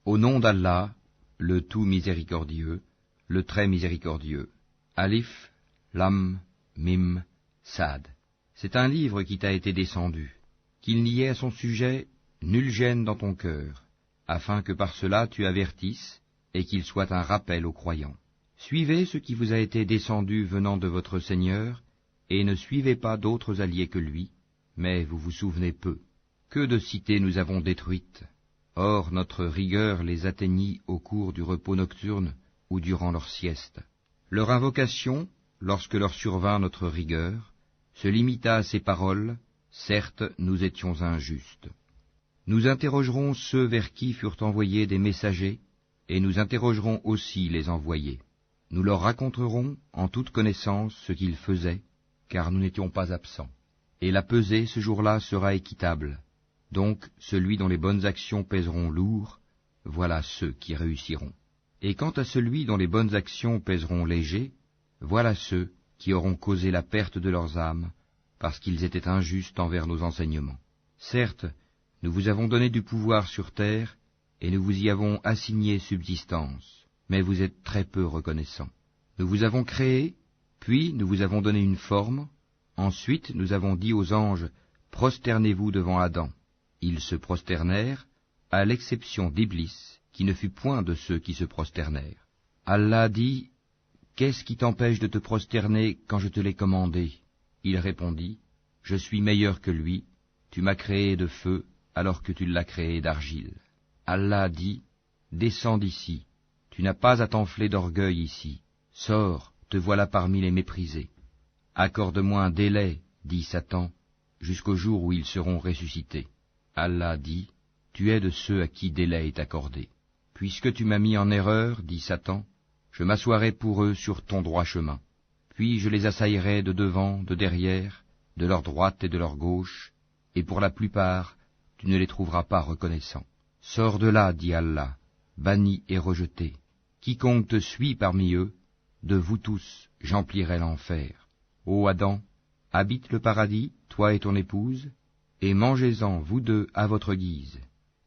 Au nom d'Allah, le tout miséricordieux, le très miséricordieux. Alif, Lam, Mim, Sad. C'est un livre qui t'a été descendu, qu'il n'y ait à son sujet nulle gêne dans ton cœur, afin que par cela tu avertisses, et qu'il soit un rappel aux croyants. Suivez ce qui vous a été descendu venant de votre Seigneur, et ne suivez pas d'autres alliés que lui, mais vous vous souvenez peu. Que de cités nous avons détruites. Or notre rigueur les atteignit au cours du repos nocturne ou durant leur sieste. Leur invocation, lorsque leur survint notre rigueur, se limita à ces paroles, certes nous étions injustes. Nous interrogerons ceux vers qui furent envoyés des messagers, et nous interrogerons aussi les envoyés. Nous leur raconterons en toute connaissance ce qu'ils faisaient, car nous n'étions pas absents. Et la pesée ce jour-là sera équitable. Donc celui dont les bonnes actions pèseront lourd, voilà ceux qui réussiront. Et quant à celui dont les bonnes actions pèseront léger, voilà ceux qui auront causé la perte de leurs âmes, parce qu'ils étaient injustes envers nos enseignements. Certes, nous vous avons donné du pouvoir sur terre, et nous vous y avons assigné subsistance, mais vous êtes très peu reconnaissants. Nous vous avons créé, puis nous vous avons donné une forme, ensuite nous avons dit aux anges, prosternez-vous devant Adam. Ils se prosternèrent, à l'exception d'Iblis, qui ne fut point de ceux qui se prosternèrent. Allah dit, qu'est-ce qui t'empêche de te prosterner quand je te l'ai commandé? Il répondit, je suis meilleur que lui, tu m'as créé de feu, alors que tu l'as créé d'argile. Allah dit, descends d'ici, tu n'as pas à t'enfler d'orgueil ici, sors, te voilà parmi les méprisés. Accorde-moi un délai, dit Satan, jusqu'au jour où ils seront ressuscités. Allah dit, tu es de ceux à qui délai est accordé. Puisque tu m'as mis en erreur, dit Satan, je m'assoirai pour eux sur ton droit chemin. Puis je les assaillerai de devant, de derrière, de leur droite et de leur gauche, et pour la plupart, tu ne les trouveras pas reconnaissants. Sors de là, dit Allah, banni et rejeté. Quiconque te suit parmi eux, de vous tous, j'emplirai l'enfer. Ô Adam, habite le paradis, toi et ton épouse, et mangez-en, vous deux, à votre guise.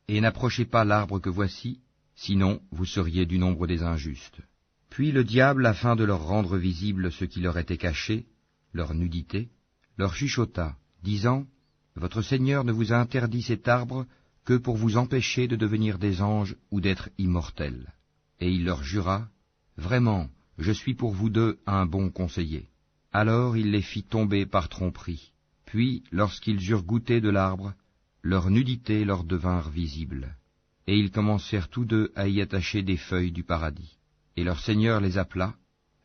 Et n'approchez pas l'arbre que voici, sinon vous seriez du nombre des injustes. Puis le diable, afin de leur rendre visible ce qui leur était caché, leur nudité, leur chuchota, disant, votre Seigneur ne vous a interdit cet arbre que pour vous empêcher de devenir des anges ou d'être immortels. Et il leur jura, vraiment, je suis pour vous deux un bon conseiller. Alors il les fit tomber par tromperie. Puis, lorsqu'ils eurent goûté de l'arbre, leur nudité leur devinrent visibles. Et ils commencèrent tous deux à y attacher des feuilles du paradis. Et leur Seigneur les appela,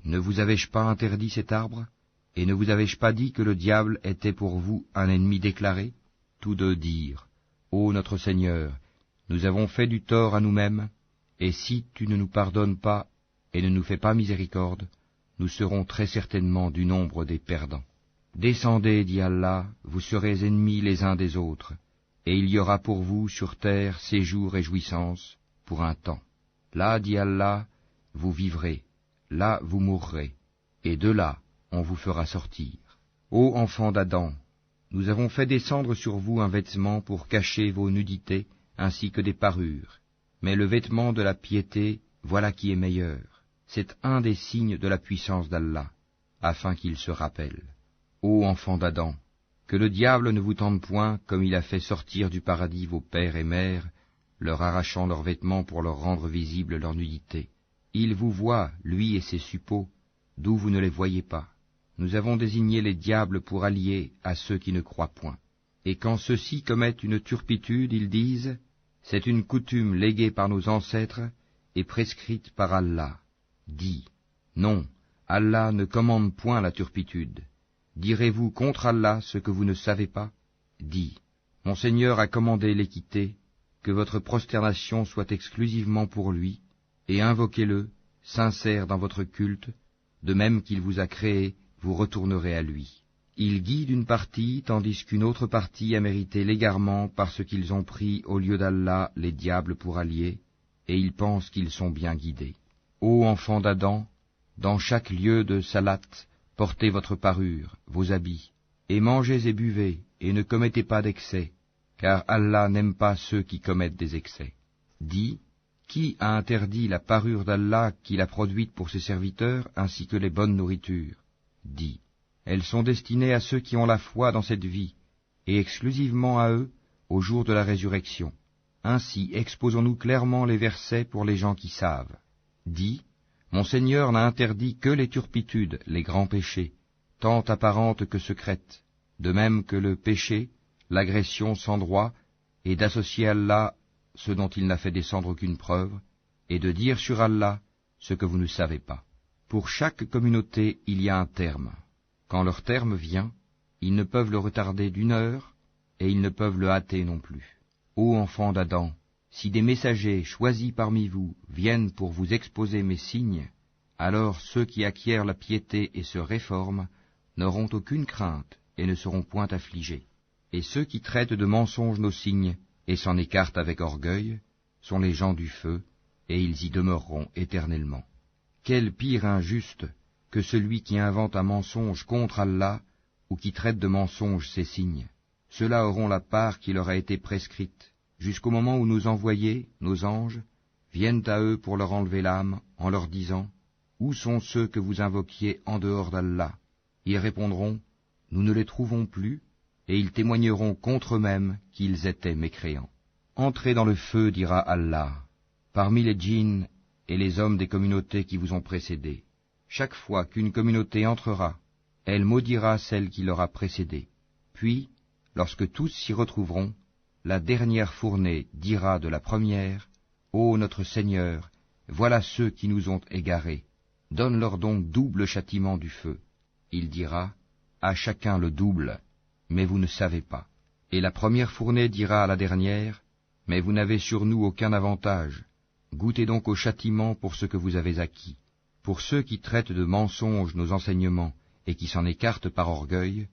ne vous avais-je pas interdit cet arbre? Et ne vous avais-je pas dit que le diable était pour vous un ennemi déclaré? Tous deux dirent, ô notre Seigneur, nous avons fait du tort à nous-mêmes, et si tu ne nous pardonnes pas et ne nous fais pas miséricorde, nous serons très certainement du nombre des perdants. Descendez, dit Allah, vous serez ennemis les uns des autres, et il y aura pour vous sur terre séjour et jouissance pour un temps. Là, dit Allah, vous vivrez, là vous mourrez, et de là on vous fera sortir. Ô enfants d'Adam, nous avons fait descendre sur vous un vêtement pour cacher vos nudités ainsi que des parures, mais le vêtement de la piété, voilà qui est meilleur. C'est un des signes de la puissance d'Allah, afin qu'il se rappelle. Ô enfants d'Adam, que le diable ne vous tente point comme il a fait sortir du paradis vos pères et mères, leur arrachant leurs vêtements pour leur rendre visible leur nudité. Il vous voit, lui et ses suppôts, d'où vous ne les voyez pas. Nous avons désigné les diables pour alliés à ceux qui ne croient point. Et quand ceux-ci commettent une turpitude, ils disent, c'est une coutume léguée par nos ancêtres et prescrite par Allah. Dis, non, Allah ne commande point la turpitude. Direz-vous contre Allah ce que vous ne savez pas? Dis, mon Seigneur a commandé l'équité, que votre prosternation soit exclusivement pour lui, et invoquez-le, sincère dans votre culte, de même qu'il vous a créé, vous retournerez à lui. Il guide une partie, tandis qu'une autre partie a mérité l'égarement parce qu'ils ont pris au lieu d'Allah les diables pour alliés, et ils pensent qu'ils sont bien guidés. Ô enfants d'Adam, dans chaque lieu de salat, portez votre parure, vos habits, et mangez et buvez, et ne commettez pas d'excès, car Allah n'aime pas ceux qui commettent des excès. Dis, Qui a interdit la parure d'Allah qu'il a produite pour ses serviteurs, ainsi que les bonnes nourritures? Dis, elles sont destinées à ceux qui ont la foi dans cette vie, et exclusivement à eux au jour de la résurrection. Ainsi exposons-nous clairement les versets pour les gens qui savent. Dis, mon Seigneur n'a interdit que les turpitudes, les grands péchés, tant apparentes que secrètes, de même que le péché, l'agression sans droit, et d'associer Allah ce dont il n'a fait descendre aucune preuve, et de dire sur Allah ce que vous ne savez pas. Pour chaque communauté, il y a un terme. Quand leur terme vient, ils ne peuvent le retarder d'une heure, et ils ne peuvent le hâter non plus. Ô enfants d'Adam, si des messagers choisis parmi vous viennent pour vous exposer mes signes, alors ceux qui acquièrent la piété et se réforment n'auront aucune crainte et ne seront point affligés. Et ceux qui traitent de mensonges nos signes et s'en écartent avec orgueil sont les gens du feu, et ils y demeureront éternellement. Quel pire injuste que celui qui invente un mensonge contre Allah ou qui traite de mensonge ses signes. Ceux-là auront la part qui leur a été prescrite, jusqu'au moment où nos envoyés, nos anges, viennent à eux pour leur enlever l'âme, en leur disant « Où sont ceux que vous invoquiez en dehors d'Allah ?» Ils répondront « Nous ne les trouvons plus », et ils témoigneront contre eux-mêmes qu'ils étaient mécréants. « Entrez dans le feu, dira Allah, parmi les djinns et les hommes des communautés qui vous ont précédés. Chaque fois qu'une communauté entrera, elle maudira celle qui l'aura précédée. Puis, lorsque tous s'y retrouveront, la dernière fournée dira de la première, « Ô notre Seigneur, voilà ceux qui nous ont égarés. Donne-leur donc double châtiment du feu. » Il dira, « À chacun le double, mais vous ne savez pas. » Et la première fournée dira à la dernière, « Mais vous n'avez sur nous aucun avantage. Goûtez donc au châtiment pour ce que vous avez acquis. » Pour ceux qui traitent de mensonges nos enseignements et qui s'en écartent par orgueil,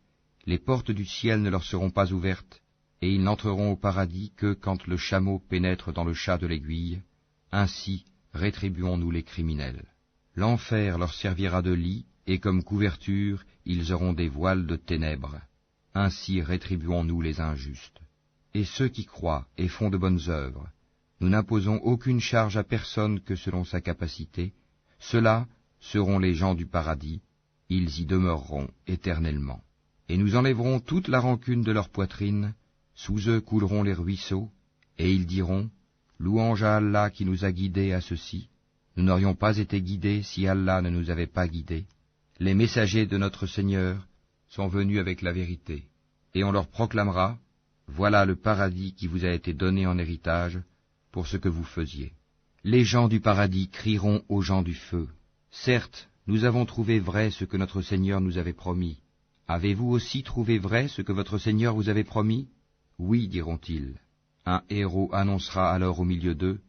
les portes du ciel ne leur seront pas ouvertes, et ils n'entreront au paradis que quand le chameau pénètre dans le chat de l'aiguille. Ainsi rétribuons-nous les criminels. L'enfer leur servira de lit, et comme couverture, ils auront des voiles de ténèbres. Ainsi rétribuons-nous les injustes. Et ceux qui croient et font de bonnes œuvres, nous n'imposons aucune charge à personne que selon sa capacité. Ceux-là seront les gens du paradis, ils y demeureront éternellement. Et nous enlèverons toute la rancune de leur poitrine, sous eux couleront les ruisseaux, et ils diront, louange à Allah qui nous a guidés à ceci. Nous n'aurions pas été guidés si Allah ne nous avait pas guidés. Les messagers de notre Seigneur sont venus avec la vérité, et on leur proclamera, voilà le paradis qui vous a été donné en héritage pour ce que vous faisiez. Les gens du paradis crieront aux gens du feu, certes, nous avons trouvé vrai ce que notre Seigneur nous avait promis. Avez-vous aussi trouvé vrai ce que votre Seigneur vous avait promis? Oui, diront-ils. Un héros annoncera alors au milieu d'eux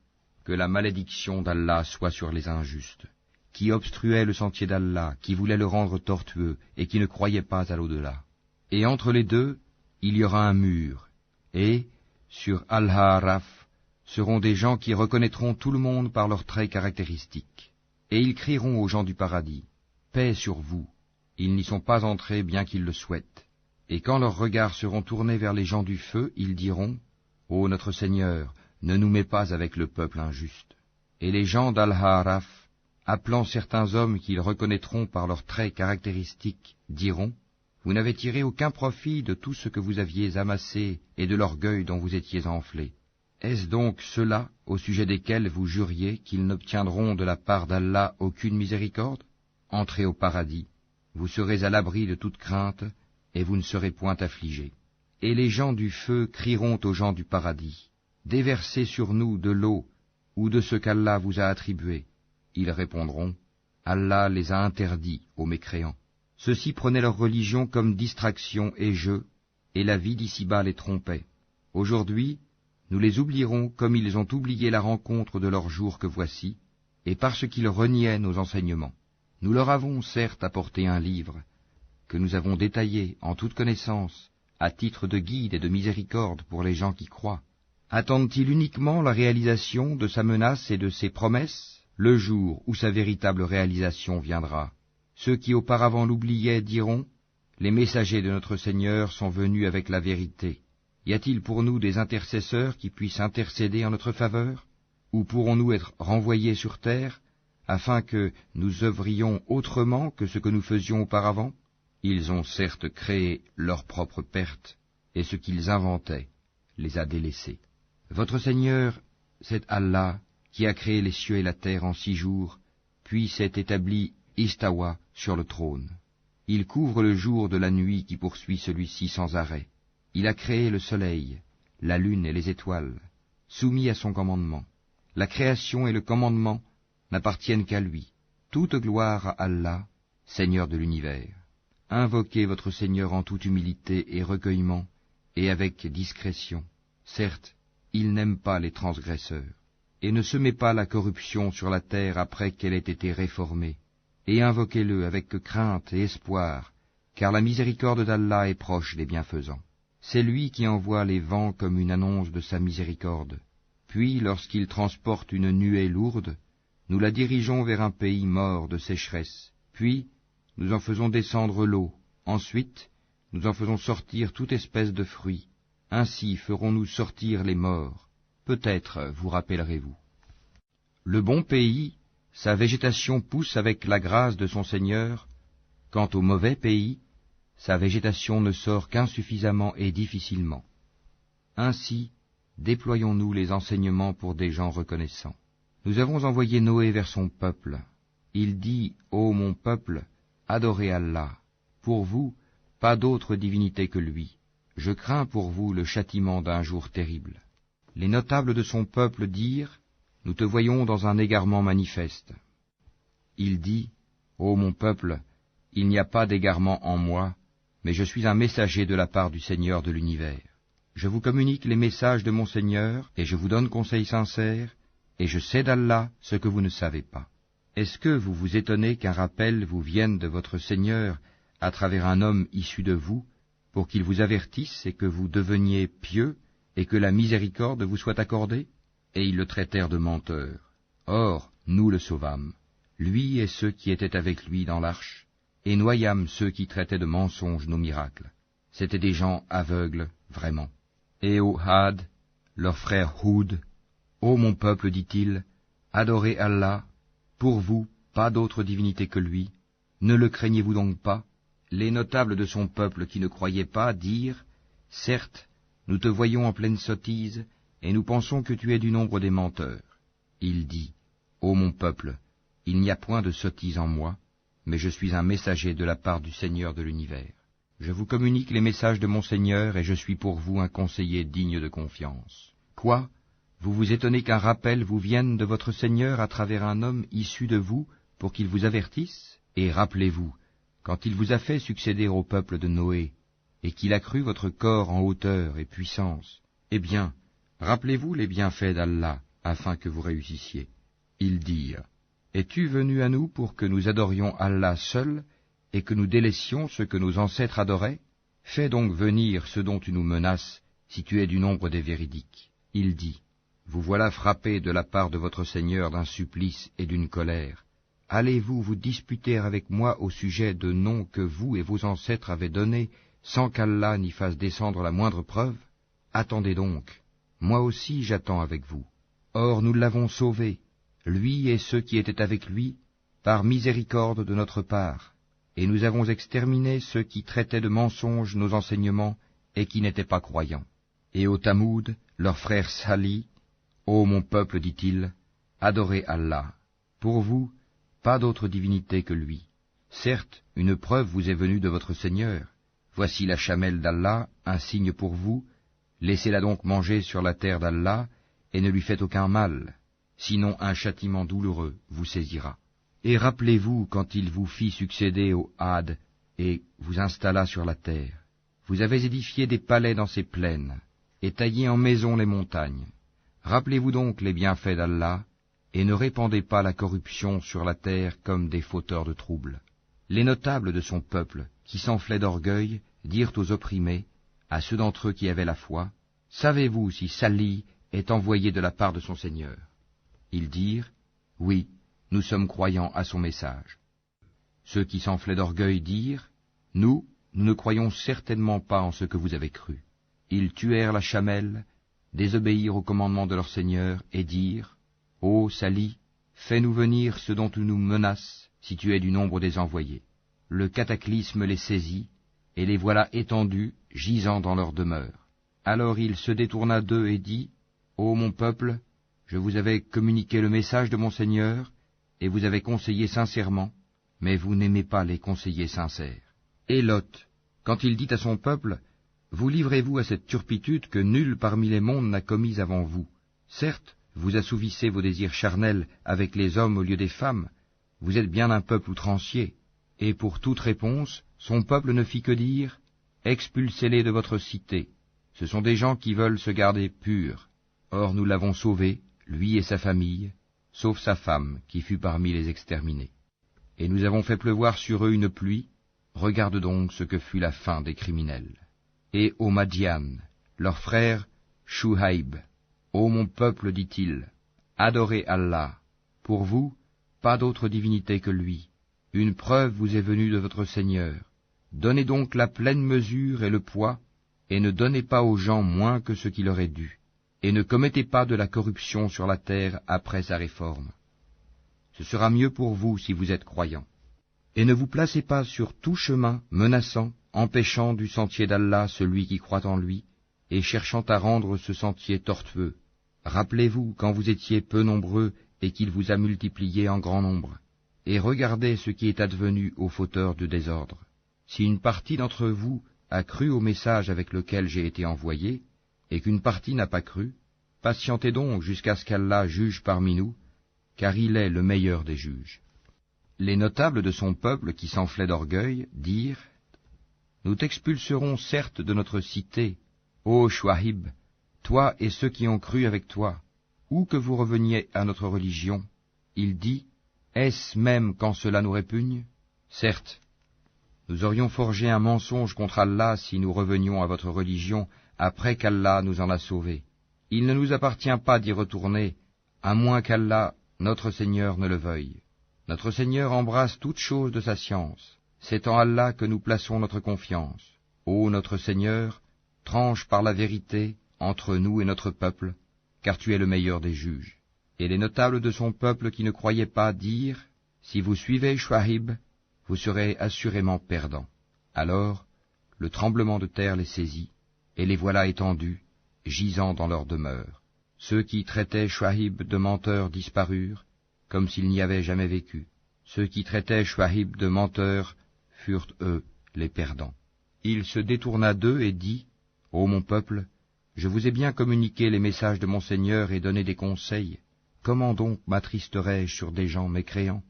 que la malédiction d'Allah soit sur les injustes, qui obstruaient le sentier d'Allah, qui voulaient le rendre tortueux et qui ne croyaient pas à l'au-delà. Et entre les deux, il y aura un mur, et, sur Al-Ha'raf, seront des gens qui reconnaîtront tout le monde par leurs traits caractéristiques. Et ils crieront aux gens du paradis, « Paix sur vous !» Ils n'y sont pas entrés bien qu'ils le souhaitent. Et quand leurs regards seront tournés vers les gens du feu, ils diront, « Ô notre Seigneur, ne nous mets pas avec le peuple injuste. » Et les gens d'Al-Ha'raf, appelant certains hommes qu'ils reconnaîtront par leurs traits caractéristiques, diront, « Vous n'avez tiré aucun profit de tout ce que vous aviez amassé et de l'orgueil dont vous étiez enflés. Est-ce donc ceux-là, au sujet desquels vous juriez qu'ils n'obtiendront de la part d'Allah aucune miséricorde? Entrez au paradis, vous serez à l'abri de toute crainte, et vous ne serez point affligés. Et les gens du feu crieront aux gens du paradis, « Déversez sur nous de l'eau, ou de ce qu'Allah vous a attribué. » Ils répondront, « Allah les a interdits aux mécréants. » Ceux-ci prenaient leur religion comme distraction et jeu, et la vie d'ici-bas les trompait. Aujourd'hui, nous les oublierons comme ils ont oublié la rencontre de leur jour que voici, et parce qu'ils reniaient nos enseignements. Nous leur avons certes apporté un livre, que nous avons détaillé en toute connaissance, à titre de guide et de miséricorde pour les gens qui croient. Attendent-ils uniquement la réalisation de sa menace et de ses promesses, le jour où sa véritable réalisation viendra? Ceux qui auparavant l'oubliaient diront, les messagers de notre Seigneur sont venus avec la vérité. Y a-t-il pour nous des intercesseurs qui puissent intercéder en notre faveur? ou pourrons-nous être renvoyés sur terre, afin que nous œuvrions autrement que ce que nous faisions auparavant? Ils ont certes créé leur propre perte, et ce qu'ils inventaient les a délaissés. Votre Seigneur, c'est Allah qui a créé les cieux et la terre en 6 jours, puis s'est établi istawa sur le trône. Il couvre le jour de la nuit qui poursuit celui-ci sans arrêt. Il a créé le soleil, la lune et les étoiles, soumis à son commandement. La création et le commandement n'appartiennent qu'à lui. Toute gloire à Allah, Seigneur de l'univers. Invoquez votre Seigneur en toute humilité et recueillement, et avec discrétion. Certes, il n'aime pas les transgresseurs. Et ne semez pas la corruption sur la terre après qu'elle ait été réformée. Et invoquez-le avec crainte et espoir, car la miséricorde d'Allah est proche des bienfaisants. C'est lui qui envoie les vents comme une annonce de sa miséricorde. Puis, lorsqu'il transporte une nuée lourde, nous la dirigeons vers un pays mort de sécheresse. Puis, nous en faisons descendre l'eau. Ensuite, nous en faisons sortir toute espèce de fruits. Ainsi ferons-nous sortir les morts. Peut-être vous rappellerez-vous. Le bon pays, sa végétation pousse avec la grâce de son Seigneur. Quant au mauvais pays, sa végétation ne sort qu'insuffisamment et difficilement. Ainsi, déployons-nous les enseignements pour des gens reconnaissants. Nous avons envoyé Noé vers son peuple. Il dit, ô mon peuple, adorez Allah. Pour vous, pas d'autre divinité que lui. Je crains pour vous le châtiment d'un jour terrible. Les notables de son peuple dirent, nous te voyons dans un égarement manifeste. Il dit, ô mon peuple, il n'y a pas d'égarement en moi, mais je suis un messager de la part du Seigneur de l'univers. Je vous communique les messages de mon Seigneur, et je vous donne conseil sincère, et je sais d'Allah ce que vous ne savez pas. Est-ce que vous vous étonnez qu'un rappel vous vienne de votre Seigneur à travers un homme issu de vous, pour qu'il vous avertisse et que vous deveniez pieux, et que la miséricorde vous soit accordée? Et ils le traitèrent de menteur. Or, nous le sauvâmes, lui et ceux qui étaient avec lui dans l'arche, et noyâmes ceux qui traitaient de mensonges nos miracles. C'étaient des gens aveugles, vraiment. Et au Had, leur frère Houd, ô mon peuple, dit-il, adorez Allah, pour vous, pas d'autre divinité que lui, ne le craignez-vous donc pas? Les notables de son peuple qui ne croyaient pas dirent, certes, nous te voyons en pleine sottise, et nous pensons que tu es du nombre des menteurs. Il dit, ô mon peuple, il n'y a point de sottise en moi, mais je suis un messager de la part du Seigneur de l'univers. Je vous communique les messages de mon Seigneur, et je suis pour vous un conseiller digne de confiance. Quoi? Vous vous étonnez qu'un rappel vous vienne de votre Seigneur à travers un homme issu de vous, pour qu'il vous avertisse? Et rappelez-vous, quand il vous a fait succéder au peuple de Noé, et qu'il a cru votre corps en hauteur et puissance, eh bien, rappelez-vous les bienfaits d'Allah, afin que vous réussissiez. Ils dirent, es-tu venu à nous pour que nous adorions Allah seul, et que nous délaissions ce que nos ancêtres adoraient? Fais donc venir ceux dont tu nous menaces, si tu es du nombre des véridiques. Il dit, vous voilà frappés de la part de votre Seigneur d'un supplice et d'une colère. Allez-vous vous disputer avec moi au sujet de noms que vous et vos ancêtres avez donnés, sans qu'Allah n'y fasse descendre la moindre preuve? Attendez donc, moi aussi j'attends avec vous. Or nous l'avons sauvé, lui et ceux qui étaient avec lui, par miséricorde de notre part, et nous avons exterminé ceux qui traitaient de mensonges nos enseignements et qui n'étaient pas croyants. Et au Tamoud, leur frère Salih, ô mon peuple, dit-il, adorez Allah. Pour vous, pas d'autre divinité que lui. Certes, une preuve vous est venue de votre Seigneur. Voici la chamelle d'Allah, un signe pour vous. Laissez-la donc manger sur la terre d'Allah, et ne lui faites aucun mal. Sinon un châtiment douloureux vous saisira. Et rappelez-vous quand il vous fit succéder au Had, et vous installa sur la terre. Vous avez édifié des palais dans ces plaines, et taillé en maisons les montagnes. Rappelez-vous donc les bienfaits d'Allah, et ne répandez pas la corruption sur la terre comme des fauteurs de troubles. Les notables de son peuple, qui s'enflaient d'orgueil, dirent aux opprimés, à ceux d'entre eux qui avaient la foi, « Savez-vous si Salih est envoyé de la part de son Seigneur ?» Ils dirent, « Oui, nous sommes croyants à son message. » Ceux qui s'enflaient d'orgueil dirent, « Nous ne croyons certainement pas en ce que vous avez cru. » Ils tuèrent la chamelle, désobéirent au commandement de leur Seigneur, et dirent, Ô Sali, fais-nous venir ceux dont tu nous menaces, si tu es du nombre des envoyés. Le cataclysme les saisit, et les voilà étendus, gisant dans leur demeure. Alors il se détourna d'eux et dit, Ô mon peuple, je vous avais communiqué le message de mon Seigneur, et vous avez conseillé sincèrement, mais vous n'aimez pas les conseillers sincères. Et Lot, quand il dit à son peuple, vous livrez-vous à cette turpitude que nul parmi les mondes n'a commise avant vous. Certes, vous assouvissez vos désirs charnels avec les hommes au lieu des femmes, vous êtes bien un peuple outrancier. Et pour toute réponse, son peuple ne fit que dire, expulsez-les de votre cité. Ce sont des gens qui veulent se garder purs. Or nous l'avons sauvé, lui et sa famille, sauf sa femme, qui fut parmi les exterminés. Et nous avons fait pleuvoir sur eux une pluie, regarde donc ce que fut la fin des criminels. Et aux Madian, leur frère Shuhaïb, ô mon peuple, dit-il, adorez Allah, pour vous, pas d'autre divinité que lui. Une preuve vous est venue de votre Seigneur. Donnez donc la pleine mesure et le poids, et ne donnez pas aux gens moins que ce qui leur est dû, et ne commettez pas de la corruption sur la terre après sa réforme. Ce sera mieux pour vous si vous êtes croyants. Et ne vous placez pas sur tout chemin menaçant, empêchant du sentier d'Allah celui qui croit en lui, et cherchant à rendre ce sentier tortueux. Rappelez-vous quand vous étiez peu nombreux et qu'il vous a multipliés en grand nombre. Et regardez ce qui est advenu aux fauteurs de désordre. Si une partie d'entre vous a cru au message avec lequel j'ai été envoyé, et qu'une partie n'a pas cru, patientez donc jusqu'à ce qu'Allah juge parmi nous, car il est le meilleur des juges. Les notables de son peuple qui s'enflaient d'orgueil dirent, nous t'expulserons certes de notre cité, ô Shuaïb, toi et ceux qui ont cru avec toi, ou que vous reveniez à notre religion. Il dit, est-ce même quand cela nous répugne? Certes, nous aurions forgé un mensonge contre Allah si nous revenions à votre religion après qu'Allah nous en a sauvés. Il ne nous appartient pas d'y retourner, à moins qu'Allah, notre Seigneur, ne le veuille. Notre Seigneur embrasse toutes choses de sa science. C'est en Allah que nous plaçons notre confiance. Ô notre Seigneur, tranche par la vérité entre nous et notre peuple, car tu es le meilleur des juges. Et les notables de son peuple qui ne croyaient pas dirent, si vous suivez Shuaïb, vous serez assurément perdants. Alors, le tremblement de terre les saisit, et les voilà étendus, gisant dans leur demeure. Ceux qui traitaient Shuaïb de menteur disparurent, comme s'il n'y avait jamais vécu. Ceux qui traitaient Shuaïb de menteur furent, eux, les perdants. Il se détourna d'eux et dit, ô mon peuple, je vous ai bien communiqué les messages de mon Seigneur et donné des conseils. Comment donc m'attristerais-je sur des gens mécréants?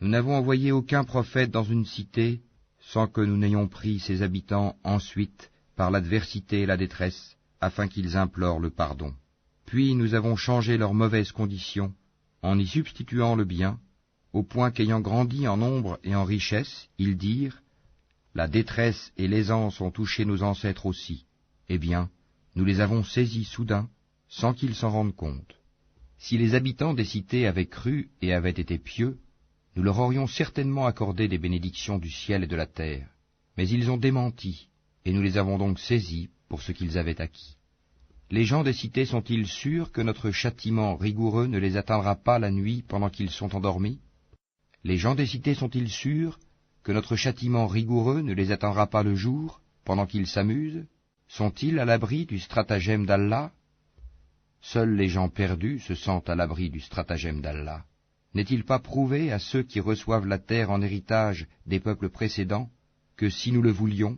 Nous n'avons envoyé aucun prophète dans une cité sans que nous n'ayons pris ses habitants ensuite par l'adversité et la détresse, afin qu'ils implorent le pardon. Puis nous avons changé leurs mauvaises conditions, en y substituant le bien, au point qu'ayant grandi en nombre et en richesse, ils dirent, la détresse et l'aisance ont touché nos ancêtres aussi. Eh bien, nous les avons saisis soudain, sans qu'ils s'en rendent compte. Si les habitants des cités avaient cru et avaient été pieux, nous leur aurions certainement accordé des bénédictions du ciel et de la terre. Mais ils ont démenti, et nous les avons donc saisis pour ce qu'ils avaient acquis. Les gens des cités sont-ils sûrs que notre châtiment rigoureux ne les atteindra pas la nuit pendant qu'ils sont endormis? Les gens des cités sont-ils sûrs que notre châtiment rigoureux ne les atteindra pas le jour, pendant qu'ils s'amusent? Sont-ils à l'abri du stratagème d'Allah? Seuls les gens perdus se sentent à l'abri du stratagème d'Allah. N'est-il pas prouvé à ceux qui reçoivent la terre en héritage des peuples précédents, que si nous le voulions,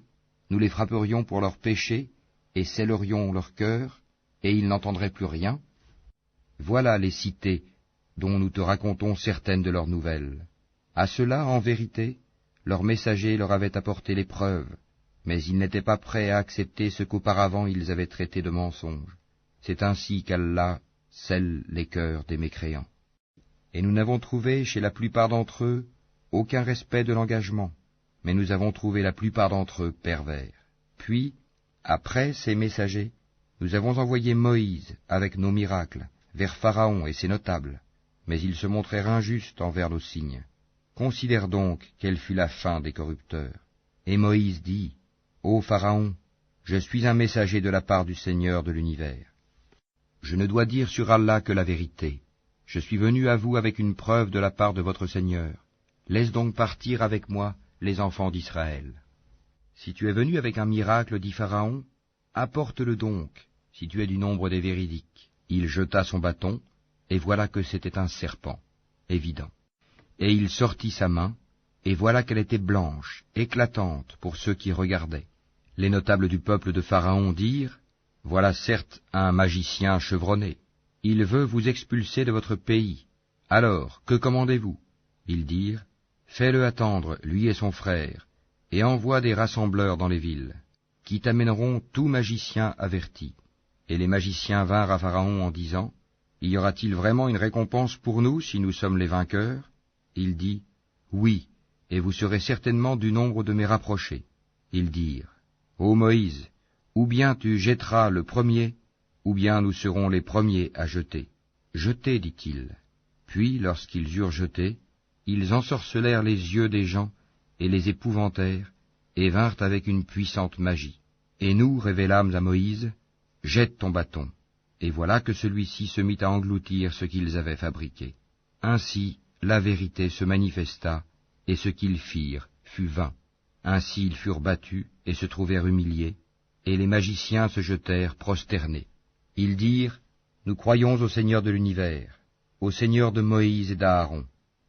nous les frapperions pour leurs péchés, et scellerions leur cœur, et ils n'entendraient plus rien? Voilà les cités dont nous te racontons certaines de leurs nouvelles. À cela, en vérité, leurs messagers leur avaient apporté les preuves, mais ils n'étaient pas prêts à accepter ce qu'auparavant ils avaient traité de mensonge. C'est ainsi qu'Allah scelle les cœurs des mécréants. Et nous n'avons trouvé chez la plupart d'entre eux aucun respect de l'engagement, mais nous avons trouvé la plupart d'entre eux pervers. Puis, après ces messagers, nous avons envoyé Moïse avec nos miracles vers Pharaon et ses notables, mais ils se montrèrent injustes envers nos signes. Considère donc quelle fut la fin des corrupteurs. Et Moïse dit, ô Pharaon, je suis un messager de la part du Seigneur de l'univers. Je ne dois dire sur Allah que la vérité. Je suis venu à vous avec une preuve de la part de votre Seigneur. Laisse donc partir avec moi les enfants d'Israël. Si tu es venu avec un miracle, dit Pharaon, apporte-le donc, si tu es du nombre des véridiques. Il jeta son bâton, et voilà que c'était un serpent, évident. Et il sortit sa main, et voilà qu'elle était blanche, éclatante pour ceux qui regardaient. Les notables du peuple de Pharaon dirent, « Voilà certes un magicien chevronné. Il veut vous expulser de votre pays. Alors, que commandez-vous » Ils dirent, « Fais-le attendre, lui et son frère, et envoie des rassembleurs dans les villes, qui t'amèneront tout magicien averti. » Et les magiciens vinrent à Pharaon en disant, « Y aura-t-il vraiment une récompense pour nous si nous sommes les vainqueurs » Il dit, « Oui, et vous serez certainement du nombre de mes rapprochés. » Ils dirent, « Ô Moïse, ou bien tu jetteras le premier, ou bien nous serons les premiers à jeter. » Jetez, dit-il. Puis, lorsqu'ils eurent jeté, ils ensorcelèrent les yeux des gens et les épouvantèrent, et vinrent avec une puissante magie. Et nous révélâmes à Moïse, « Jette ton bâton. » Et voilà que celui-ci se mit à engloutir ce qu'ils avaient fabriqué. Ainsi, la vérité se manifesta, et ce qu'ils firent fut vain. Ainsi ils furent battus et se trouvèrent humiliés, et les magiciens se jetèrent prosternés. Ils dirent, « Nous croyons au Seigneur de l'univers, au Seigneur de Moïse et d'Aaron. »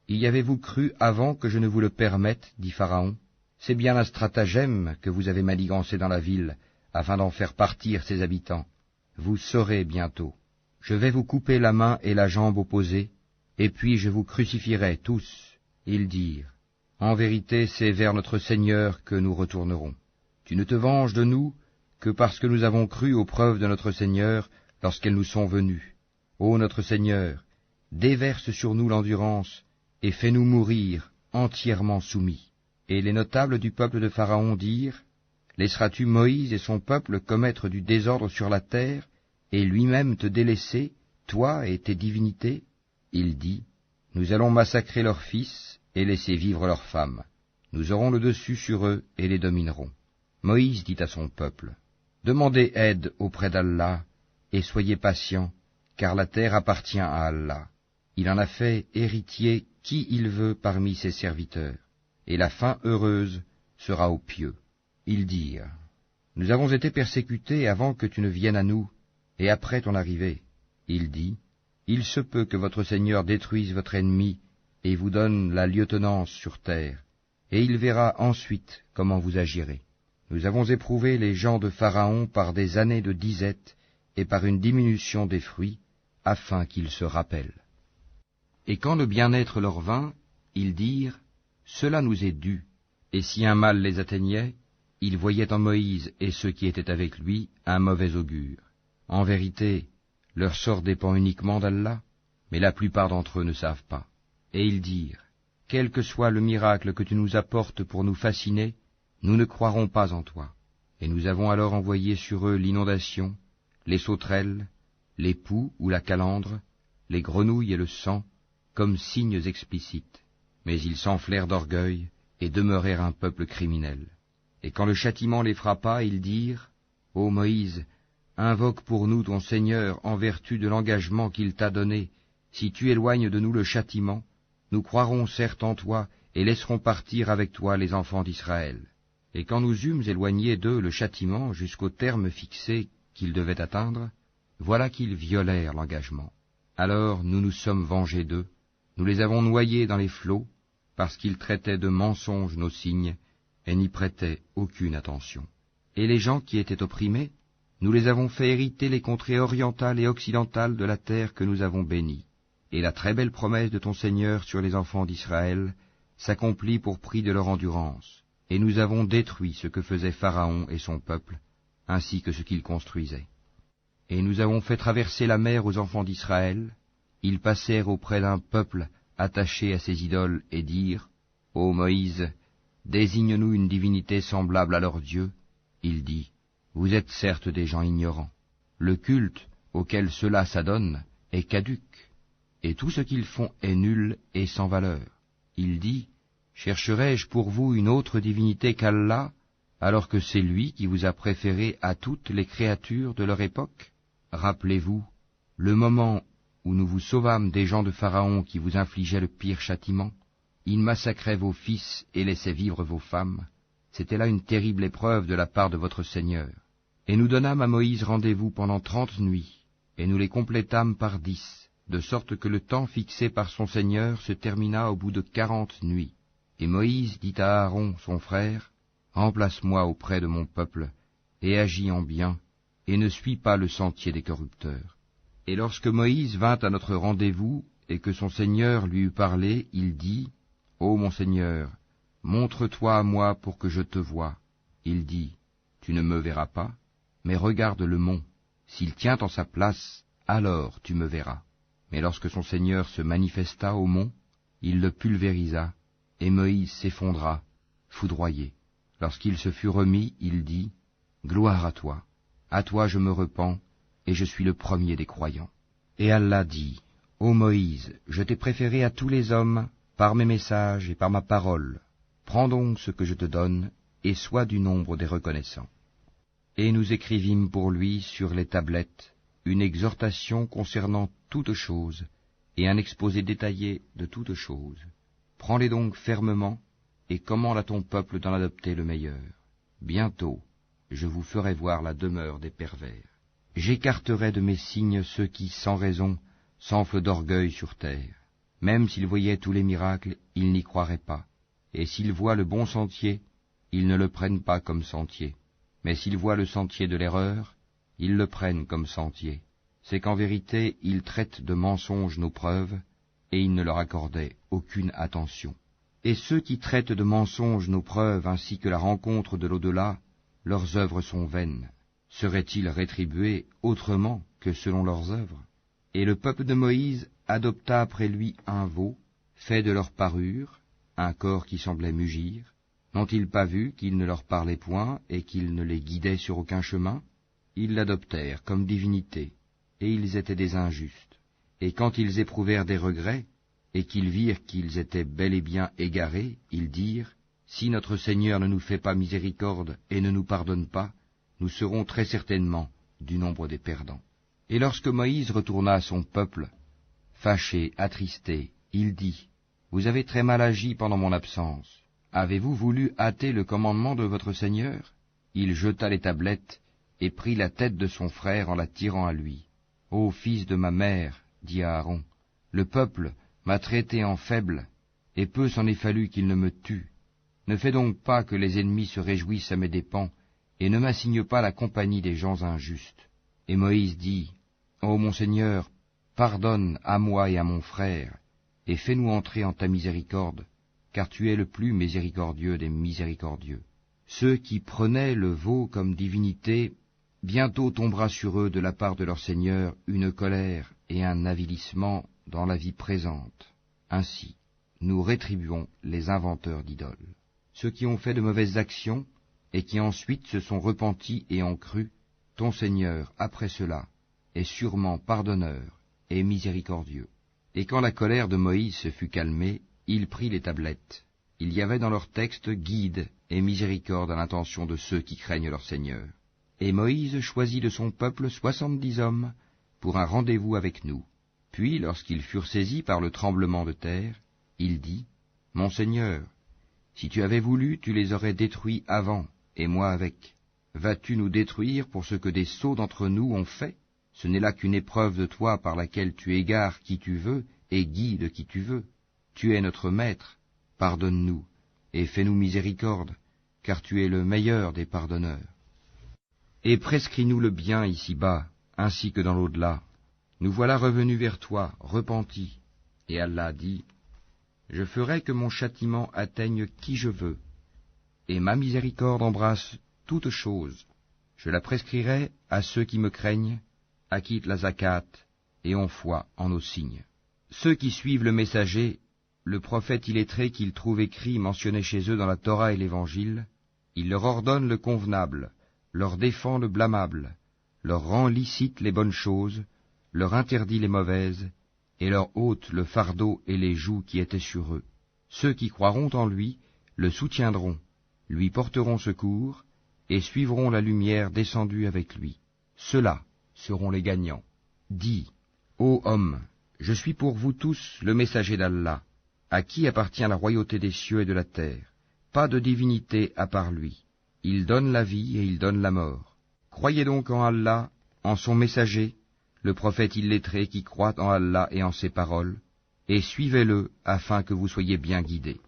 Y avez-vous cru avant que je ne vous le permette, dit Pharaon. C'est bien un stratagème que vous avez manigancé dans la ville, afin d'en faire partir ses habitants. Vous saurez bientôt. Je vais vous couper la main et la jambe opposées, et puis je vous crucifierai tous. Ils dirent, « En vérité, c'est vers notre Seigneur que nous retournerons. Tu ne te venges de nous que parce que nous avons cru aux preuves de notre Seigneur lorsqu'elles nous sont venues. Ô notre Seigneur, déverse sur nous l'endurance, et fais-nous mourir entièrement soumis. » Et les notables du peuple de Pharaon dirent, « Laisseras-tu Moïse et son peuple commettre du désordre sur la terre, et lui-même te délaisser, toi et tes divinités ?» Il dit, « Nous allons massacrer leurs fils et laisser vivre leurs femmes. Nous aurons le dessus sur eux et les dominerons. » Moïse dit à son peuple, « Demandez aide auprès d'Allah, et soyez patients, car la terre appartient à Allah. Il en a fait héritier qui il veut parmi ses serviteurs, et la fin heureuse sera aux pieux. » Ils dirent, « Nous avons été persécutés avant que tu ne viennes à nous, et après ton arrivée. » Il dit, « Il se peut que votre Seigneur détruise votre ennemi et vous donne la lieutenance sur terre, et il verra ensuite comment vous agirez. Nous avons éprouvé les gens de Pharaon par des années de disette et par une diminution des fruits, afin qu'ils se rappellent. » Et quand le bien-être leur vint, ils dirent, « Cela nous est dû. » Et si un mal les atteignait, ils voyaient en Moïse et ceux qui étaient avec lui un mauvais augure. En vérité, leur sort dépend uniquement d'Allah, mais la plupart d'entre eux ne savent pas. Et ils dirent, « Quel que soit le miracle que tu nous apportes pour nous fasciner, nous ne croirons pas en toi. » Et nous avons alors envoyé sur eux l'inondation, les sauterelles, les poux ou la calandre, les grenouilles et le sang, comme signes explicites. Mais ils s'enflèrent d'orgueil et demeurèrent un peuple criminel. Et quand le châtiment les frappa, ils dirent, « Ô Moïse, invoque pour nous ton Seigneur en vertu de l'engagement qu'il t'a donné. Si tu éloignes de nous le châtiment, nous croirons certes en toi et laisserons partir avec toi les enfants d'Israël. » Et quand nous eûmes éloigné d'eux le châtiment jusqu'au terme fixé qu'ils devaient atteindre, voilà qu'ils violèrent l'engagement. Alors nous nous sommes vengés d'eux, nous les avons noyés dans les flots, parce qu'ils traitaient de mensonges nos signes, et n'y prêtaient aucune attention. Et les gens qui étaient opprimés, nous les avons fait hériter les contrées orientales et occidentales de la terre que nous avons bénie. Et la très belle promesse de ton Seigneur sur les enfants d'Israël s'accomplit pour prix de leur endurance. Et nous avons détruit ce que faisait Pharaon et son peuple, ainsi que ce qu'ils construisaient. Et nous avons fait traverser la mer aux enfants d'Israël. Ils passèrent auprès d'un peuple attaché à ses idoles et dirent, « Ô Moïse, désigne-nous une divinité semblable à leur Dieu. » Il dit, « Vous êtes certes des gens ignorants. Le culte auquel ceux-là s'adonnent est caduc, et tout ce qu'ils font est nul et sans valeur. » Il dit, « Chercherai-je pour vous une autre divinité qu'Allah, alors que c'est lui qui vous a préféré à toutes les créatures de leur époque? Rappelez-vous le moment où nous vous sauvâmes des gens de Pharaon qui vous infligeaient le pire châtiment? Ils massacraient vos fils et laissaient vivre vos femmes. C'était là une terrible épreuve de la part de votre Seigneur. Et nous donnâmes à Moïse rendez-vous pendant 30 nuits, et nous les complétâmes par 10, de sorte que le temps fixé par son Seigneur se termina au bout de 40 nuits. Et Moïse dit à Aaron, son frère, « Remplace-moi auprès de mon peuple, et agis en bien, et ne suis pas le sentier des corrupteurs. » Et lorsque Moïse vint à notre rendez-vous, et que son Seigneur lui eut parlé, il dit, « Ô mon Seigneur, montre-toi à moi pour que je te voie. » Il dit, « Tu ne me verras pas, mais regarde le mont. S'il tient en sa place, alors tu me verras. » Mais lorsque son Seigneur se manifesta au mont, il le pulvérisa, et Moïse s'effondra, foudroyé. Lorsqu'il se fut remis, il dit, « Gloire à toi je me repens, et je suis le premier des croyants. » Et Allah dit, « Ô Moïse, je t'ai préféré à tous les hommes, par mes messages et par ma parole. Prends donc ce que je te donne, et sois du nombre des reconnaissants. » Et nous écrivîmes pour lui sur les tablettes une exhortation concernant toutes choses, et un exposé détaillé de toutes choses. Prends-les donc fermement, et commande à ton peuple d'en adopter le meilleur. Bientôt, je vous ferai voir la demeure des pervers. J'écarterai de mes signes ceux qui, sans raison, s'enflent d'orgueil sur terre. Même s'ils voyaient tous les miracles, ils n'y croiraient pas. Et s'ils voient le bon sentier, ils ne le prennent pas comme sentier. Mais s'ils voient le sentier de l'erreur, ils le prennent comme sentier. C'est qu'en vérité, ils traitent de mensonges nos preuves, et ils ne leur accordaient aucune attention. Et ceux qui traitent de mensonges nos preuves ainsi que la rencontre de l'au-delà, leurs œuvres sont vaines. Seraient-ils rétribués autrement que selon leurs œuvres? Et le peuple de Moïse adopta après lui un veau, fait de leur parure, un corps qui semblait mugir. N'ont-ils pas vu qu'il ne leur parlait point et qu'il ne les guidait sur aucun chemin? Ils l'adoptèrent comme divinité, et ils étaient des injustes. Et quand ils éprouvèrent des regrets, et qu'ils virent qu'ils étaient bel et bien égarés, ils dirent, « Si notre Seigneur ne nous fait pas miséricorde et ne nous pardonne pas, nous serons très certainement du nombre des perdants. » Et lorsque Moïse retourna à son peuple, fâché, attristé, il dit, « Vous avez très mal agi pendant mon absence. Avez-vous voulu hâter le commandement de votre Seigneur? » Il jeta les tablettes et prit la tête de son frère en la tirant à lui. « Ô fils de ma mère, dit Aaron, le peuple m'a traité en faible, et peu s'en est fallu qu'il ne me tue. Ne fais donc pas que les ennemis se réjouissent à mes dépens, et ne m'assigne pas la compagnie des gens injustes. » Et Moïse dit, « Ô mon Seigneur, pardonne à moi et à mon frère, et fais-nous entrer en ta miséricorde, car tu es le plus miséricordieux des miséricordieux. » Ceux qui prenaient le veau comme divinité, bientôt tombera sur eux de la part de leur Seigneur une colère et un avilissement dans la vie présente. Ainsi, nous rétribuons les inventeurs d'idoles. Ceux qui ont fait de mauvaises actions, et qui ensuite se sont repentis et ont cru, ton Seigneur, après cela, est sûrement pardonneur et miséricordieux. Et quand la colère de Moïse se fut calmée, il prit les tablettes. Il y avait dans leur texte guide et miséricorde à l'intention de ceux qui craignent leur Seigneur. Et Moïse choisit de son peuple 70 hommes pour un rendez-vous avec nous. Puis, lorsqu'ils furent saisis par le tremblement de terre, il dit, « Mon Seigneur, si tu avais voulu, tu les aurais détruits avant, et moi avec. Vas-tu nous détruire pour ce que des sots d'entre nous ont fait? Ce n'est là qu'une épreuve de toi par laquelle tu égares qui tu veux et guides qui tu veux. Tu es notre maître, pardonne-nous, et fais-nous miséricorde, car tu es le meilleur des pardonneurs. Et prescris-nous le bien ici-bas, ainsi que dans l'au-delà. Nous voilà revenus vers toi, repentis. » Et Allah dit, « Je ferai que mon châtiment atteigne qui je veux, et ma miséricorde embrasse toute chose. Je la prescrirai à ceux qui me craignent, acquittent la zakat et ont foi en nos signes. Ceux qui suivent le messager, le prophète illettré qu'ils trouvent écrit mentionné chez eux dans la Torah et l'Évangile, il leur ordonne le convenable, leur défend le blâmable, leur rend licite les bonnes choses, leur interdit les mauvaises, et leur ôte le fardeau et les jougs qui étaient sur eux. Ceux qui croiront en lui le soutiendront, lui porteront secours, et suivront la lumière descendue avec lui. Ceux-là seront les gagnants. Dis, ô homme, Je suis pour vous tous le messager d'Allah, à qui appartient la royauté des cieux et de la terre. Pas de divinité à part lui. Il donne la vie et il donne la mort. Croyez donc en Allah, en son messager, le prophète illettré qui croit en Allah et en ses paroles, et suivez-le afin que vous soyez bien guidés.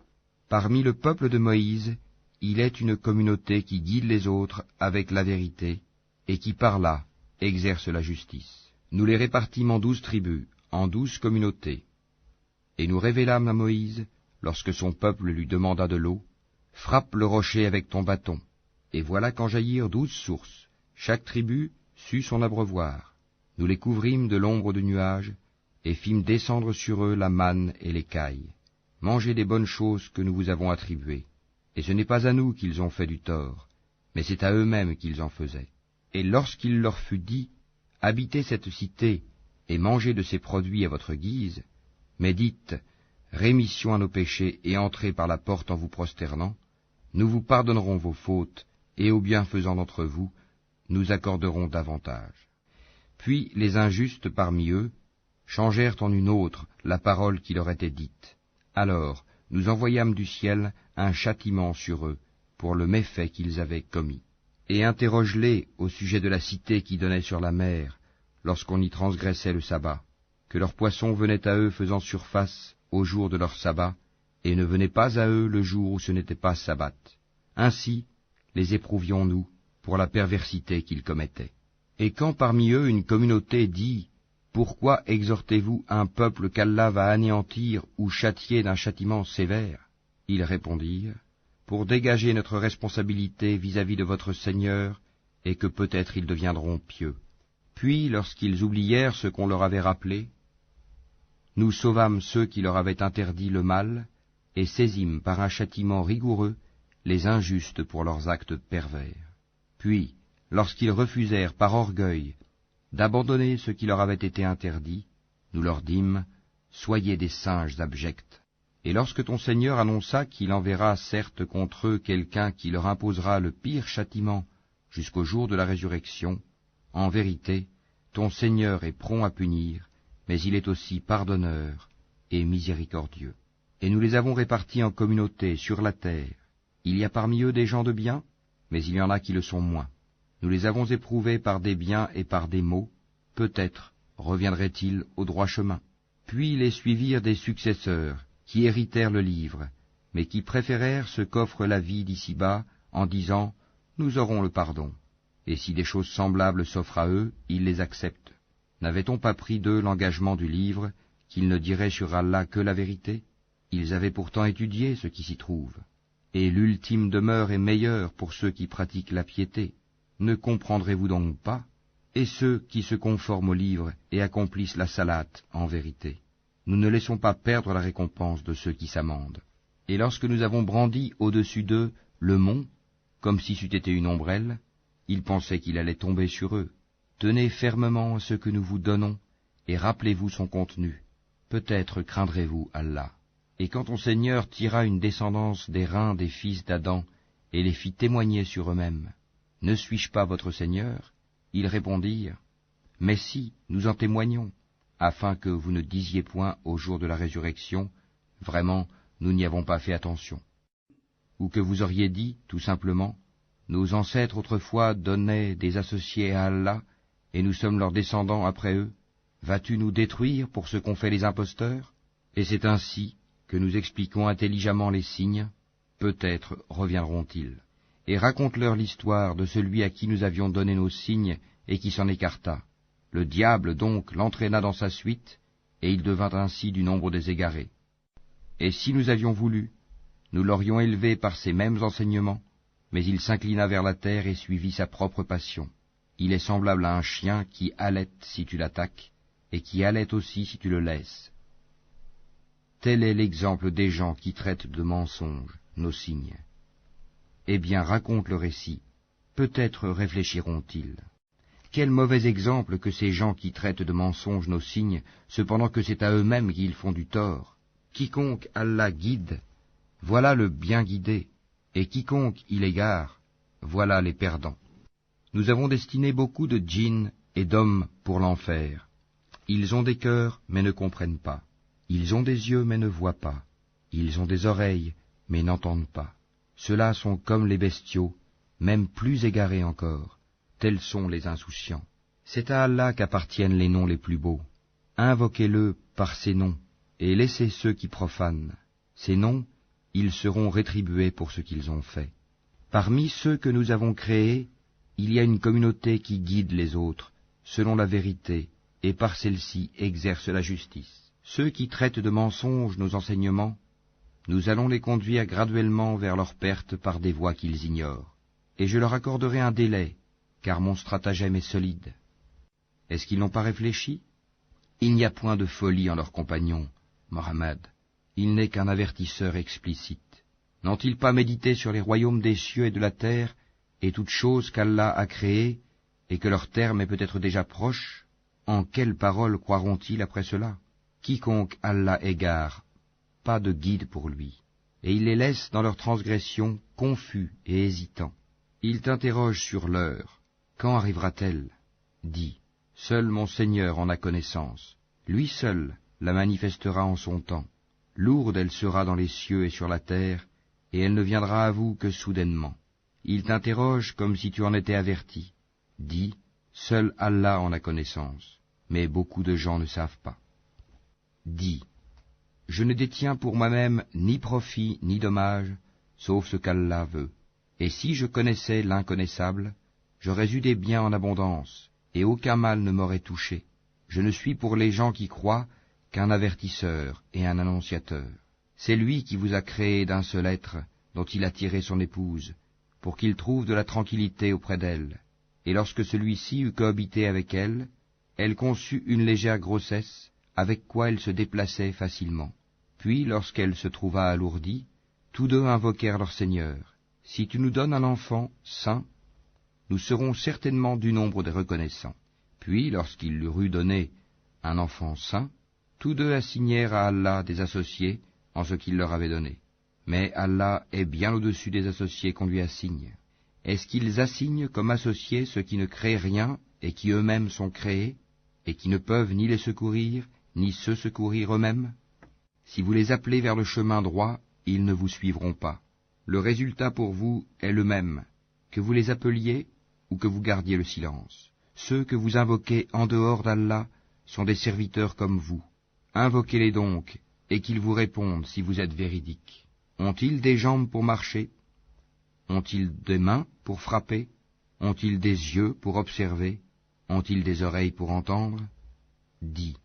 Parmi le peuple de Moïse, il est une communauté qui guide les autres avec la vérité, et qui par là exerce la justice. Nous les répartîmes en 12 tribus, en 12 communautés. Et nous révélâmes à Moïse, lorsque son peuple lui demanda de l'eau, frappe le rocher avec ton bâton. Et voilà qu'en jaillirent 12 sources, chaque tribu sut son abreuvoir. Nous les couvrîmes de l'ombre du nuage, et fîmes descendre sur eux la manne et l'écaille. Mangez des bonnes choses que nous vous avons attribuées. Et ce n'est pas à nous qu'ils ont fait du tort, mais c'est à eux-mêmes qu'ils en faisaient. Et lorsqu'il leur fut dit, habitez cette cité, et mangez de ses produits à votre guise, mais dites, rémission à nos péchés, et entrez par la porte en vous prosternant, nous vous pardonnerons vos fautes, et aux bienfaisants d'entre vous, nous accorderons davantage. Puis les injustes parmi eux changèrent en une autre la parole qui leur était dite. Alors nous envoyâmes du ciel un châtiment sur eux, pour le méfait qu'ils avaient commis. Et interroge-les au sujet de la cité qui donnait sur la mer, lorsqu'on y transgressait le sabbat, que leurs poissons venaient à eux faisant surface au jour de leur sabbat, et ne venaient pas à eux le jour où ce n'était pas sabbat. Ainsi les éprouvions-nous pour la perversité qu'ils commettaient. Et quand parmi eux une communauté dit « Pourquoi exhortez-vous un peuple qu'Allah va anéantir ou châtier d'un châtiment sévère ?» Ils répondirent « Pour dégager notre responsabilité vis-à-vis de votre Seigneur, et que peut-être ils deviendront pieux. » Puis, lorsqu'ils oublièrent ce qu'on leur avait rappelé, nous sauvâmes ceux qui leur avaient interdit le mal, et saisîmes par un châtiment rigoureux les injustes pour leurs actes pervers. Puis, lorsqu'ils refusèrent par orgueil d'abandonner ce qui leur avait été interdit, nous leur dîmes, soyez des singes abjects. Et lorsque ton Seigneur annonça qu'il enverra certes contre eux quelqu'un qui leur imposera le pire châtiment jusqu'au jour de la résurrection, en vérité, ton Seigneur est prompt à punir, mais il est aussi pardonneur et miséricordieux. Et nous les avons répartis en communautés sur la terre. Il y a parmi eux des gens de bien, mais il y en a qui le sont moins. Nous les avons éprouvés par des biens et par des maux, peut-être reviendraient-ils au droit chemin. Puis les suivirent des successeurs, qui héritèrent le livre, mais qui préférèrent ce qu'offre la vie d'ici-bas, en disant « Nous aurons le pardon ». Et si des choses semblables s'offrent à eux, ils les acceptent. N'avait-on pas pris d'eux l'engagement du livre, qu'ils ne diraient sur Allah que la vérité? Ils avaient pourtant étudié ce qui s'y trouve. Et l'ultime demeure est meilleure pour ceux qui pratiquent la piété. Ne comprendrez-vous donc pas? Et ceux qui se conforment au livre et accomplissent la salate en vérité. Nous ne laissons pas perdre la récompense de ceux qui s'amendent. Et lorsque nous avons brandi au-dessus d'eux le mont, comme si c'eût été une ombrelle, ils pensaient qu'il allait tomber sur eux. Tenez fermement ce que nous vous donnons, et rappelez-vous son contenu. Peut-être craindrez-vous Allah. Et quand ton Seigneur tira une descendance des reins des fils d'Adam, et les fit témoigner sur eux-mêmes, ne suis-je pas votre Seigneur? Ils répondirent, mais si, nous en témoignons, afin que vous ne disiez point au jour de la résurrection, vraiment, nous n'y avons pas fait attention. Ou que vous auriez dit, tout simplement, nos ancêtres autrefois donnaient des associés à Allah, et nous sommes leurs descendants après eux. Vas-tu nous détruire pour ce qu'ont fait les imposteurs? Et c'est ainsi que nous expliquons intelligemment les signes, peut-être reviendront-ils. Et raconte-leur l'histoire de celui à qui nous avions donné nos signes et qui s'en écarta. Le diable donc l'entraîna dans sa suite, et il devint ainsi du nombre des égarés. Et si nous avions voulu, nous l'aurions élevé par ces mêmes enseignements, mais il s'inclina vers la terre et suivit sa propre passion. Il est semblable à un chien qui halète si tu l'attaques, et qui halète aussi si tu le laisses. Tel est l'exemple des gens qui traitent de mensonges nos signes. Eh bien, raconte le récit, peut-être réfléchiront-ils. Quel mauvais exemple que ces gens qui traitent de mensonges nos signes, cependant que c'est à eux-mêmes qu'ils font du tort. Quiconque Allah guide, voilà le bien guidé, et quiconque il égare, voilà les perdants. Nous avons destiné beaucoup de djinns et d'hommes pour l'enfer, Ils ont des cœurs, mais ne comprennent pas. Ils ont des yeux, mais ne voient pas. Ils ont des oreilles, mais n'entendent pas. Ceux-là sont comme les bestiaux, même plus égarés encore. Tels sont les insouciants. C'est à Allah qu'appartiennent les noms les plus beaux. Invoquez-le par ces noms, et laissez ceux qui profanent. Ces noms, ils seront rétribués pour ce qu'ils ont fait. Parmi ceux que nous avons créés, il y a une communauté qui guide les autres, selon la vérité, et par celle-ci exerce la justice. Ceux qui traitent de mensonges nos enseignements, nous allons les conduire graduellement vers leur perte par des voies qu'ils ignorent. Et je leur accorderai un délai, car mon stratagème est solide. Est-ce qu'ils n'ont pas réfléchi? Il n'y a point de folie en leurs compagnons, Mohammed. Il n'est qu'un avertisseur explicite. N'ont-ils pas médité sur les royaumes des cieux et de la terre, et toutes choses qu'Allah a créées, et que leur terme est peut-être déjà proche? En quelles paroles croiront-ils après cela? Quiconque Allah égare, pas de guide pour lui, et il les laisse dans leur transgression, confus et hésitants. Il t'interroge sur l'heure. Quand arrivera-t-elle? Dis, seul mon Seigneur en a connaissance. Lui seul la manifestera en son temps. Lourde elle sera dans les cieux et sur la terre, et elle ne viendra à vous que soudainement. Il t'interroge comme si tu en étais averti. Dis, seul Allah en a connaissance, mais beaucoup de gens ne savent pas. Dis, je ne détiens pour moi-même ni profit ni dommage, sauf ce qu'Allah veut. Et si je connaissais l'inconnaissable, j'aurais eu des biens en abondance, et aucun mal ne m'aurait touché. Je ne suis pour les gens qui croient qu'un avertisseur et un annonciateur. C'est lui qui vous a créé d'un seul être, dont il a tiré son épouse, pour qu'il trouve de la tranquillité auprès d'elle. Et lorsque celui-ci eut cohabité avec elle, elle conçut une légère grossesse, avec quoi elle se déplaçait facilement. Puis, lorsqu'elle se trouva alourdie, tous deux invoquèrent leur Seigneur. Si tu nous donnes un enfant saint, nous serons certainement du nombre des reconnaissants. Puis, lorsqu'il leur eut donné un enfant saint, tous deux assignèrent à Allah des associés en ce qu'il leur avait donné. Mais Allah est bien au-dessus des associés qu'on lui assigne. Est-ce qu'ils assignent comme associés ceux qui ne créent rien et qui eux-mêmes sont créés, et qui ne peuvent ni les secourir, ni se secourir eux-mêmes? Si vous les appelez vers le chemin droit, ils ne vous suivront pas. Le résultat pour vous est le même, que vous les appeliez ou que vous gardiez le silence. Ceux que vous invoquez en dehors d'Allah sont des serviteurs comme vous. Invoquez-les donc, et qu'ils vous répondent si vous êtes véridiques. Ont-ils des jambes pour marcher? Ont-ils des mains pour frapper? Ont-ils des yeux pour observer? Ont-ils des oreilles pour entendre? Dis,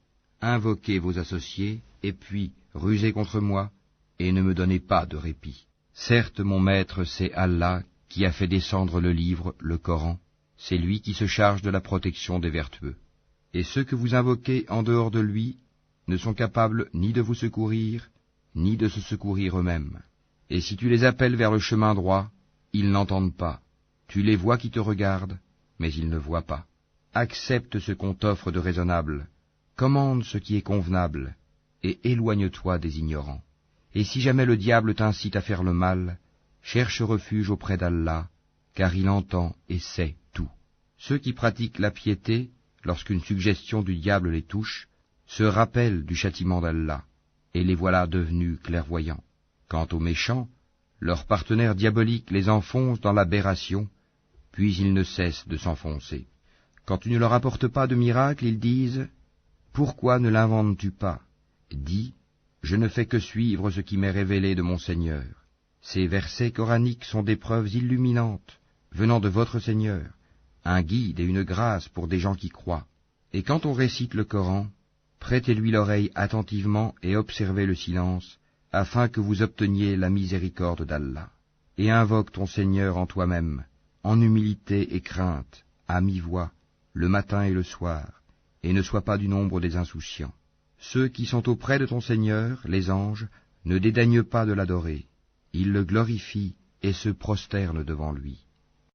invoquez vos associés, et puis rusez contre moi, et ne me donnez pas de répit. Certes, mon maître, c'est Allah qui a fait descendre le livre, le Coran. C'est lui qui se charge de la protection des vertueux. Et ceux que vous invoquez en dehors de lui ne sont capables ni de vous secourir, ni de se secourir eux-mêmes. Et si tu les appelles vers le chemin droit, ils n'entendent pas. Tu les vois qui te regardent, mais ils ne voient pas. Accepte ce qu'on t'offre de raisonnable, commande ce qui est convenable, et éloigne-toi des ignorants. Et si jamais le diable t'incite à faire le mal, cherche refuge auprès d'Allah, car il entend et sait tout. Ceux qui pratiquent la piété, lorsqu'une suggestion du diable les touche, se rappellent du châtiment d'Allah, et les voilà devenus clairvoyants. Quant aux méchants, leurs partenaires diaboliques les enfoncent dans l'aberration, puis ils ne cessent de s'enfoncer. Quand tu ne leur apportes pas de miracle, ils disent « Pourquoi ne l'inventes-tu pas ?» Dis « Je ne fais que suivre ce qui m'est révélé de mon Seigneur. » Ces versets coraniques sont des preuves illuminantes, venant de votre Seigneur, un guide et une grâce pour des gens qui croient. Et quand on récite le Coran, prêtez-lui l'oreille attentivement et observez le silence, afin que vous obteniez la miséricorde d'Allah. Et invoque ton Seigneur en toi-même, en humilité et crainte, à mi-voix, le matin et le soir, et ne sois pas du nombre des insouciants. Ceux qui sont auprès de ton Seigneur, les anges, ne dédaignent pas de l'adorer. Ils le glorifient et se prosternent devant lui.